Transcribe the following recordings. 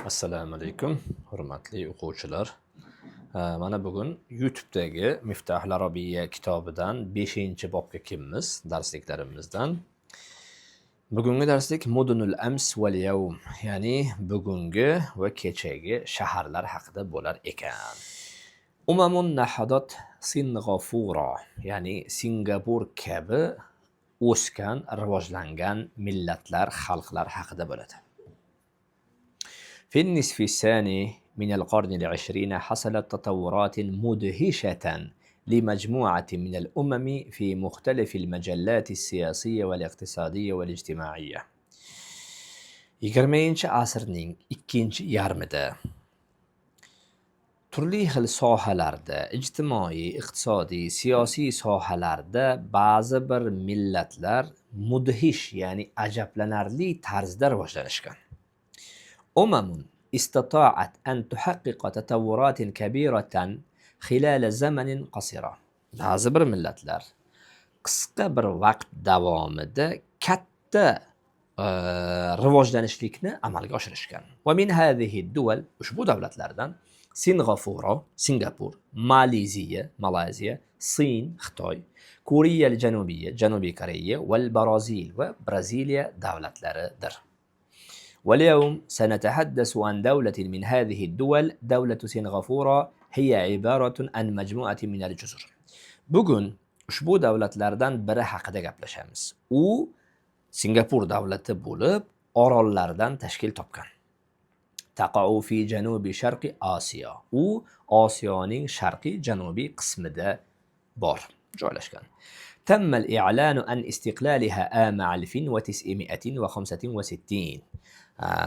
Assalomu alaykum, hurmatli o'quvchilar. Mana bugun YouTube'dagi Miftahul Arabiyya kitobidan 5-bobga kelamiz darsliklarimizdan. Bugungi darslik Mudunul Ams val Yawm, ya'ni bugungi va kechagi shaharlar haqida bo'lar ekan. Umamun nahadat Singapura, ya'ni Singapur kabi o'sgan, rivojlangan millatlar, xalqlar haqida bo'ladi. في النصف الثاني من القرن العشرين حصلت تطورات مدهشة لمجموعة من الأمم في مختلف المجالات السياسية والاقتصادية والاجتماعية. 20-asrning ikkinchi yarmida turli xil sohalarda, ijtimoiy, iqtisodiy, siyosiy sohalarda ba'zi bir millatlar mudhish, ya'ni ajablanarli tarzda rivojlanishgan. أمم استطاعت أن تحقق تطورات كبيرة خلال زمن قصير. Ba'zi bir millatlar qisqa bir vaqt davomida katta rivojlanishlikni amalga oshirishgan. ومن هذه الدول ushbu davlatlardan Singapur, Malayziya, Sin, Xitoy, Koreya al-Janubiyya, Janubiy Koreya va Brazil va Braziliya davlatlaridir. واليوم سنتحدث عن دولة من هذه الدول. دولة سنغافورة هي عبارة عن مجموعة من الجزر. Bugun ushbu davlatlardan biri haqida gaplashamiz. U Singapur davlati bo'lib, orollardan tashkil topgan. Taqa'u fi janubi sharqi Osiyo. U Osiyoning sharqiy janubiy qismida bor, joylashgan. تم الإعلان عن استقلالها عام 1965.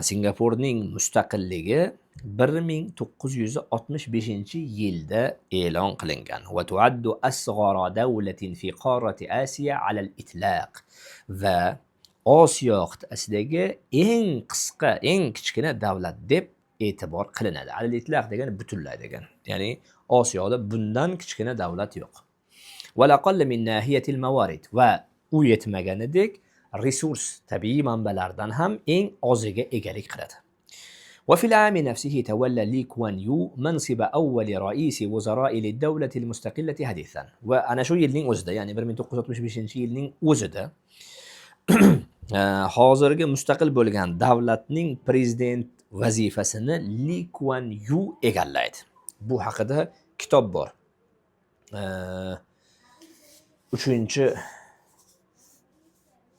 Singapurning mustaqilligi 1965-yilda e'lon qilingan. Va tu'addu asghara dawlatin fi qarati Asiya ala al-itlaq. Va Osiyo qit'asidagi eng qisqa, eng kichkina davlat deb e'tibor qilinadi. Ala al-itlaq degani butunlay degan. Ya'ni Osiyoda bundan kichkina davlat yo'q. Va laqall min nahiyatil mawarid, va u yetmaganidek resurs, tabiiy manbalardan ham eng oziga egalik qiladi. وفي العام نفسه تولى لي كوان يو منصب أول رئيس وزراء للدولة المستقلة حديثا. وأنا شو yilning o'zida, ya'ni 1965-yilning o'zida hozirgi mustaqil bo'lgan davlatning prezident vazifasini Li Kuan Yu egallaydi. Bu haqida kitob bor.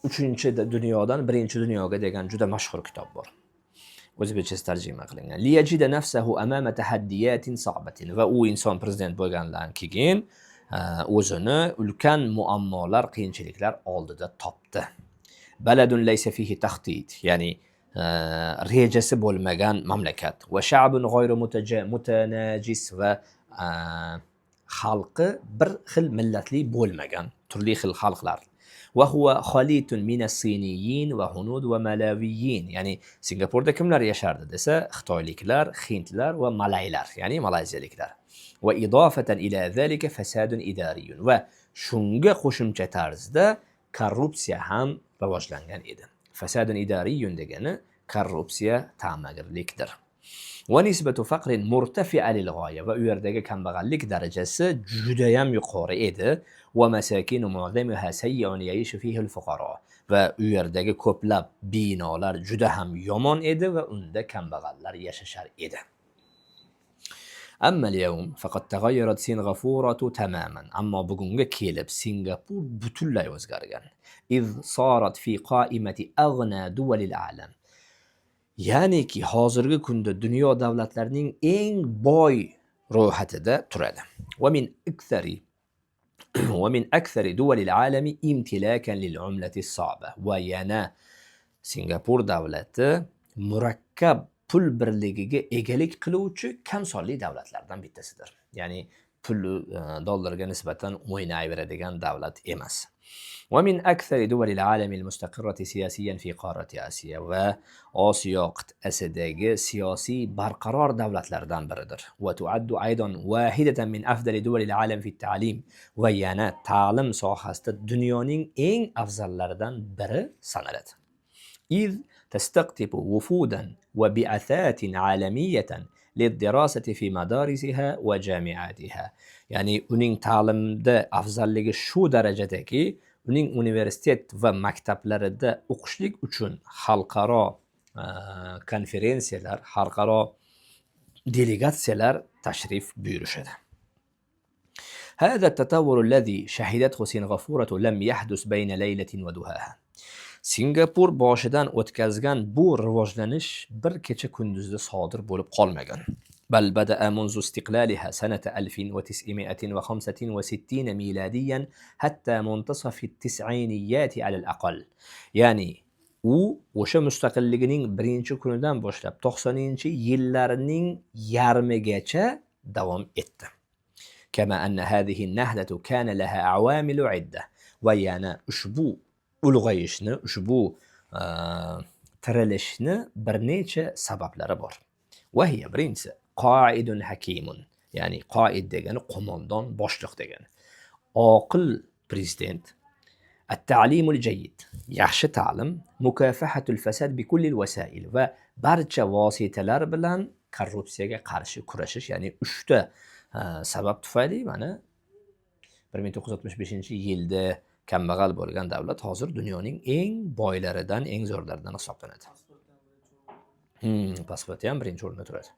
3 dunyodan 1-dunyoga degan juda mashhur kitob bor. O'zbekcha tarjima qilingan. Liyajida nafsahu amama tahaddiyatin sa'batin. Va u inson prezident bo'lgandan keyin o'zini ulkan muammolar, qiyinchiliklar oldida topdi. Baladun laysa fihi taxtit, ya'ni rejasi bo'lmagan mamlakat. Va sha'bun g'ayru mutanajis, va xalqi bir xil millatli bo'lmagan, turli xil xalqlar. وهو خليط من الصينيين وهنود وملاويين. ya'ni Singapurda kimlar yashardi desa, Xitoyliklar, Hindlar va Malaylar, ya'ni Malayziyaliklar. Va idofatan ila zalika fasadun idariyun. Va shunga qo'shimcha tarzda korrupsiya ham rivojlangan edi. Fasadun idariyun degani korrupsiya, ta'magirlikdir. Va nisbatu faqrin murtafi'a lil g'oya. Va u yerdagi kambag'allik darajasi juda ham yuqori edi. Va masakinu mu'zamiha sayyi'un ya'ishu fihi al-fuqara. Va u yerdagi ko'plab binolar juda ham yomon edi va unda kambag'allar yashashar edi. Amma al-yawm faqad taghayyarat Singapuratu tamaman. Ammo bugunga kelib Singapur butunlay o'zgargan. Iz sarat fi qa'imati aghna duwalil a'lam. Ya'niki hozirgi kunda dunyo davlatlarining eng boy ro'yxatida turadi. ومن أكثر دول العالم امتلاكا للعملة الصعبة. Va yana Singapur davlati murakkab pul birligiga egalik qiluvchi kam sonli davlatlardan bittasidir. Ya'ni pul dollarga nisbatan o'ynayveradigan davlat emas. ومن أكثر دول العالم المستقرة سياسيا في قارة آسيا. Va Osiyo qit'asidagi siyosiy barqaror davlatlardan biridir. وتعد أيضا واحدة من أفضل دول العالم في التعليم. Va yana ta'lim sohasida dunyoning eng afzallaridan biri sanaladi. إذ تستقطب وفودا وبعثات عالمية للدراسة في مدارسها وجامعاتها. ya'ni uning ta'limda afzalligi shu darajadaki, uning universitet va maktablarida o'qishlik uchun xalqaro konferensiyalar, xalqaro delegatsiyalar tashrif buyurishadi. هذا التطور الذي شهدته سنغافورة لم يحدث بين ليلة وضحاها. Singapur boshidan o'tkazgan bu rivojlanish bir kecha kunduzda sodir bo'lib qolmagan. بل بدأ منذ استقلالها سنة 1965 ميلاديا حتى منتصف التسعينيات على الأقل. ya'ni u o'sha mustaqilligining birinchi kunidan boshlab 90-yillarning yarmigacha davom etdi. كما أن هذه النهضة كان لها عوامل عدة. va yana ushbu ulg'ayishni, ushbu tirilishni bir necha sabablari bor. وهي birinchisi qoid hakimun, ya'ni qoid degani qo'mondon, boshliq degani. Oqil prezident. التعليم الجيد, yaxshi ta'lim, mukafahatul fasad bi kulli al-wasail, va barcha vositalar bilan korrupsiyaga qarshi kurashish, ya'ni 3 ta sabab tufayli mana 1965-yilda kambag'al bo'lgan davlat hozir dunyoning eng boylaridan, eng zo'rlaridan hisoblanadi. Pasporti ham birinchi o'rinda turadi.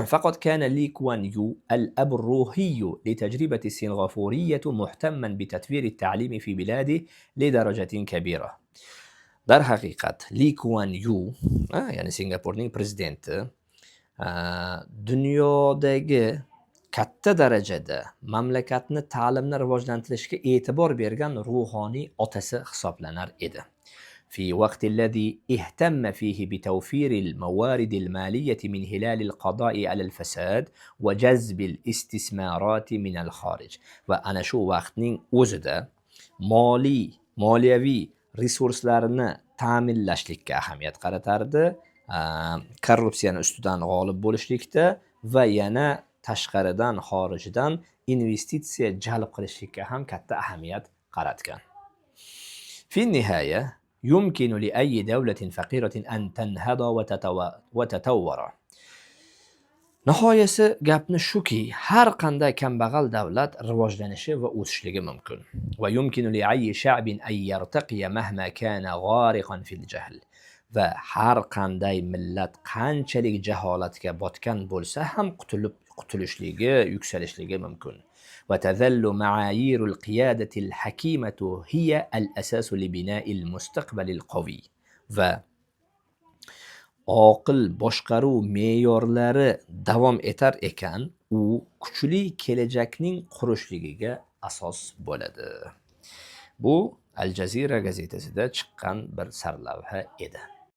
فقد كان لي كوان يو الأب الروحي لتجربة السنغافورية مهتما بتطوير التعليم في بلاده لدرجة كبيرة. در haqiqat Li Kuan Yu, ya'ni Singapurning prezidenti, dunyodagi katta darajada mamlakatni ta'limni rivojlantirishga e'tibor bergan ruhoniy otasi hisoblanar edi. في وقت الذي اهتم فيه بتوفير الموارد المالية من هلال القضاء على الفساد وجذب الاستثمارات من الخارج. وأنا شو vaqtning o'zida moliyaviy resurslarni ta'minlashlikka ahamiyat qaratardi, korrupsiyani ustidan g'olib bo'lishlikda va yana tashqaridan, xorijdan investitsiya jalb qilishlikka ham katta ahamiyat qaratgan. في النهاية يمكن لأي دولة فقيرة أن تنهض وتتطور. Nihoyasi gapni shuki, har qanday kambag'al davlat rivojlanishi va o'sishligi mumkin. ويمكن لأي شعب أن يرتقي مهما كان غارقا في الجهل. va har qanday millat qanchalik jaholatga botgan bo'lsa ham qutulishligi, yuksalishligi mumkin. وتظل معايير القيادة الحكيمة هي الأساس لبناء المستقبل القوي. va oqil boshqaruv me'yorlari davom etar ekan, u kuchli kelajakning qurishligiga asos bo'ladi. Bu Al Jazeera gazetasida chiqqan bir sarlavha edi.